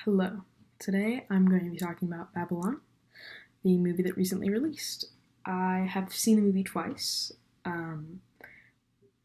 Hello. Today I'm going to be talking about Babylon, the movie that recently released. I have seen the movie twice.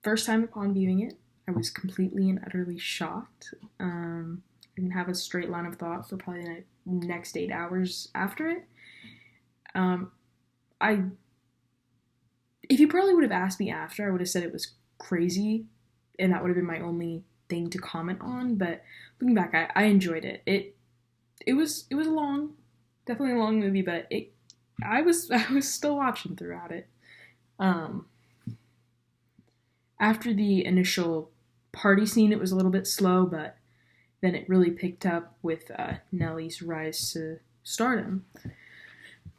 First time upon viewing it, I was completely and utterly shocked. I didn't have a straight line of thought for probably the next 8 hours after it. Um, I, if you probably would have asked me after, I would have said it was crazy, and that would have been my only thing to comment on. But looking back, I enjoyed it. It was a long, definitely a long movie, but I was still watching throughout it. Um, After the initial party scene, it was a little bit slow, but then it really picked up with Nellie's rise to stardom.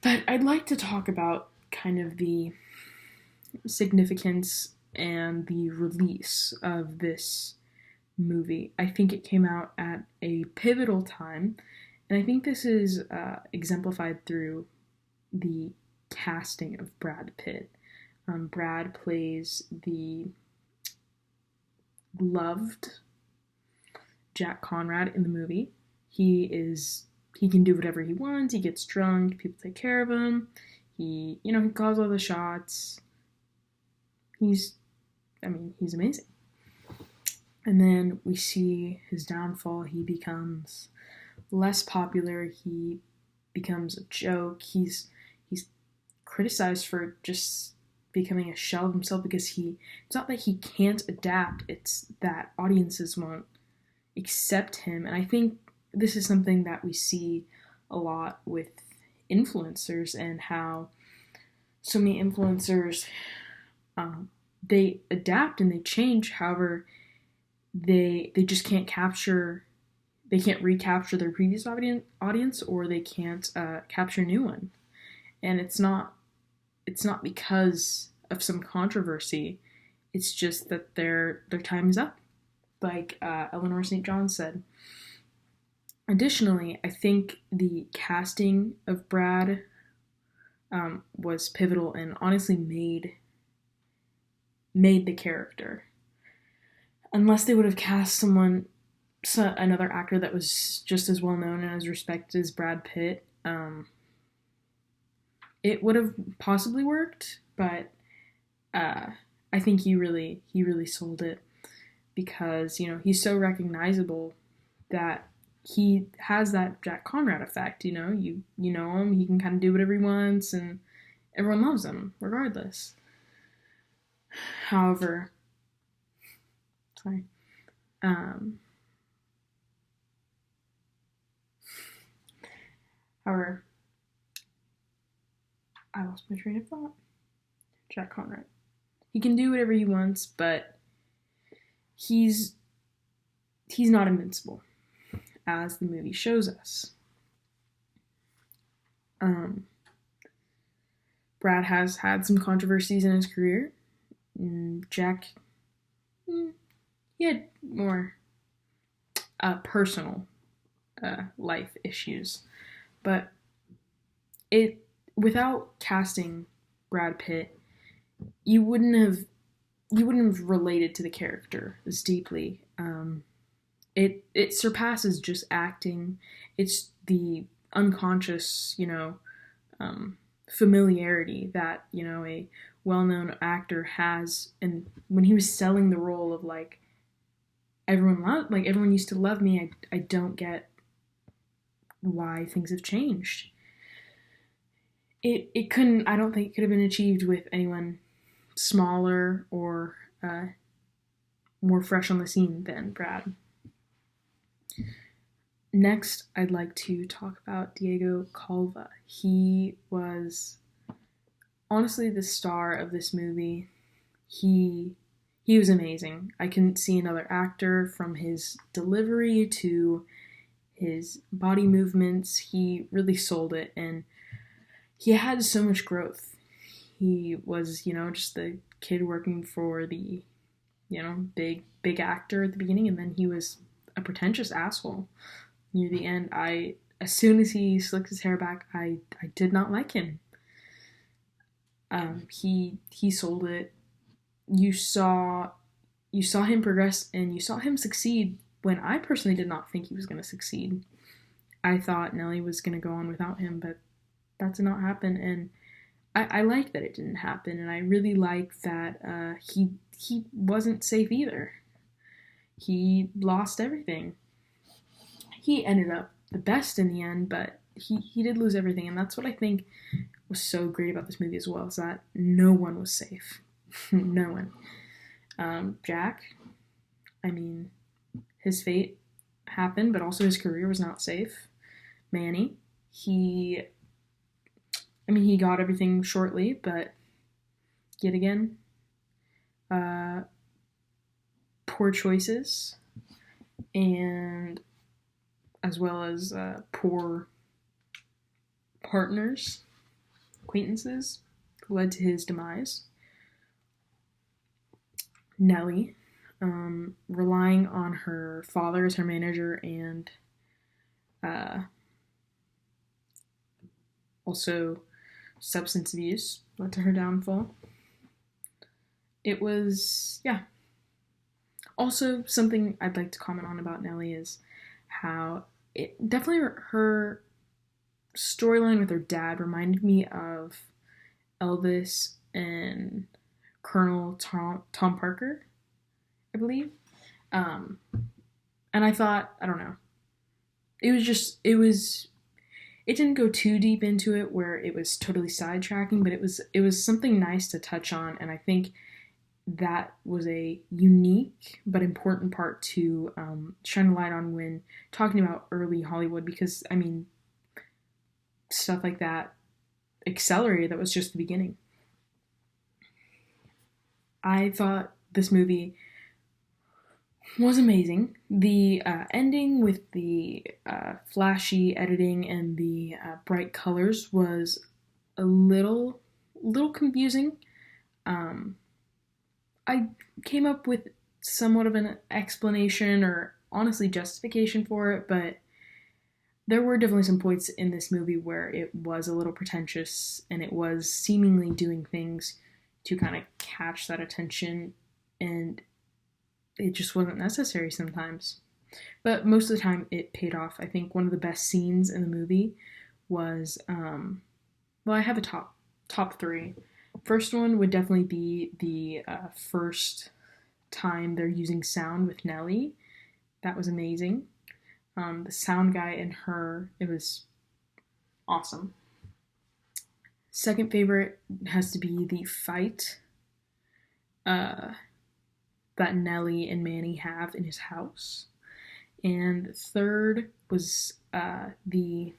But I'd like to talk about kind of the significance and the release of this movie. I think it came out at a pivotal time, and I think this is exemplified through the casting of Brad Pitt. Brad plays the loved Jack Conrad in the movie. He can do whatever he wants. He gets drunk. People take care of him. He calls all the shots. He's amazing. And then we see his downfall. He becomes less popular. He becomes a joke. He's criticized for just becoming a shell of himself because it's not that he can't adapt, it's that audiences won't accept him. And I think this is something that we see a lot with influencers, and how so many influencers they adapt and they change. However, they just can't recapture their previous audience, or they can't capture a new one. And it's not because of some controversy. It's just that their time is up, like Eleanor St. John said. Additionally, I think the casting of Brad was pivotal and honestly made the character. Unless they would have cast another actor that was just as well known and as respected as Brad Pitt, it would have possibly worked. But I think he really sold it, because he's so recognizable that he has that Jack Conrad effect. You know him, he can kind of do whatever he wants, and everyone loves him regardless. However, sorry. However, I lost my train of thought. Jack Conrad. He can do whatever he wants, but he's not invincible, as the movie shows us. Brad has had some controversies in his career. Jack, he had more personal life issues, but without casting Brad Pitt, you wouldn't have related to the character as deeply. It surpasses just acting. It's the unconscious, familiarity that a well-known actor has, and when he was selling the role of everyone used to love me. I don't get why things have changed. It couldn't. I don't think it could have been achieved with anyone smaller or more fresh on the scene than Brad. Next, I'd like to talk about Diego Calva. He was honestly the star of this movie. He was amazing. I couldn't see another actor, from his delivery to his body movements. He really sold it, and he had so much growth. He was, just the kid working for the, big actor at the beginning, and then he was a pretentious asshole near the end. As soon as he slicked his hair back, I did not like him. He sold it. You saw him progress, and you saw him succeed when I personally did not think he was going to succeed. I thought Nellie was going to go on without him, but that did not happen. And I like that it didn't happen. And I really like that he wasn't safe either. He lost everything. He ended up the best in the end, but he did lose everything. And that's what I think was so great about this movie as well, is that no one was safe. No one. Jack, I mean, his fate happened, but also his career was not safe. Manny, he got everything shortly, but yet again, poor choices, and as well as poor partners, acquaintances, led to his demise. Nellie, relying on her father as her manager and also substance abuse, led to her downfall. It was, yeah. Also, something I'd like to comment on about Nellie is how it definitely, her storyline with her dad reminded me of Elvis and Colonel Tom Parker, I believe. And I thought, I don't know, it didn't go too deep into it where it was totally sidetracking, but it was something nice to touch on, and I think that was a unique but important part to shine a light on when talking about early Hollywood, because I mean, stuff like that accelerated. That was just the beginning. I thought this movie was amazing. The ending with the flashy editing and the bright colors was a little confusing. I came up with somewhat of an explanation, or honestly justification for it, but there were definitely some points in this movie where it was a little pretentious and it was seemingly doing things to kind of catch that attention, and it just wasn't necessary sometimes. But most of the time it paid off. I think one of the best scenes in the movie was, well, I have a top three. First one would definitely be the first time they're using sound with Nellie. That was amazing. The sound guy and her, it was awesome. Second favorite has to be the fight that Nellie and Manny have in his house. And third was the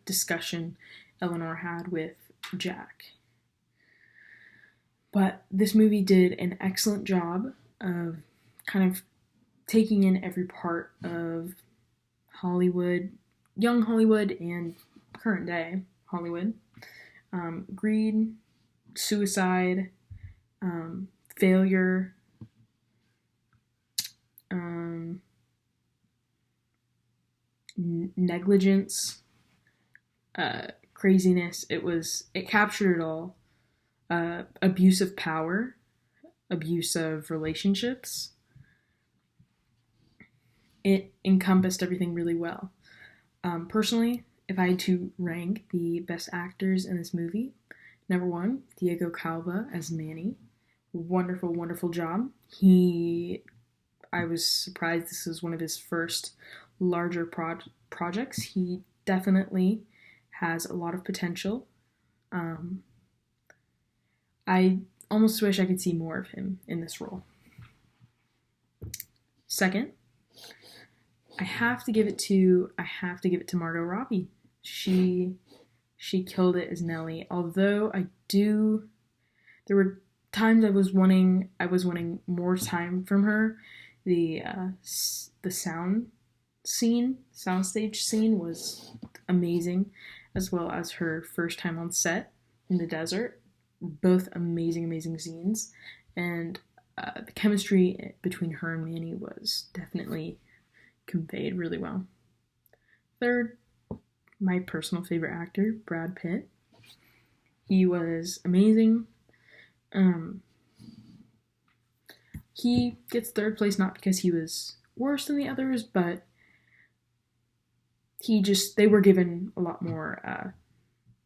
discussion Eleanor had with Jack. But this movie did an excellent job of kind of taking in every part of Hollywood, young Hollywood and current day Hollywood. Greed, suicide, failure, negligence, craziness. It captured it all. Abuse of power, abuse of relationships. It encompassed everything really well. Personally, if I had to rank the best actors in this movie, number one, Diego Calva as Manny. Wonderful, wonderful job. I was surprised this was one of his first larger projects. He definitely has a lot of potential. I almost wish I could see more of him in this role. Second, I have to give it to Margot Robbie. She killed it as Nellie. Although there were times I was wanting more time from her. The soundstage scene was amazing, as well as her first time on set in the desert. Both amazing scenes, and the chemistry between her and Manny was definitely conveyed really well. Third, my personal favorite actor, Brad Pitt. He was amazing. He gets third place not because he was worse than the others, but they were given a lot more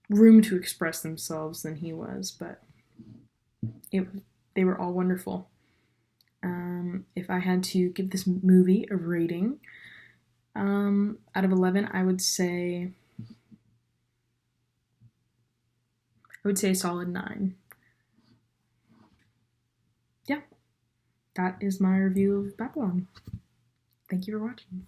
room to express themselves than he was, but they were all wonderful. If I had to give this movie a rating out of 11, I would say a solid 9. Yeah, that is my review of Babylon. Thank you for watching.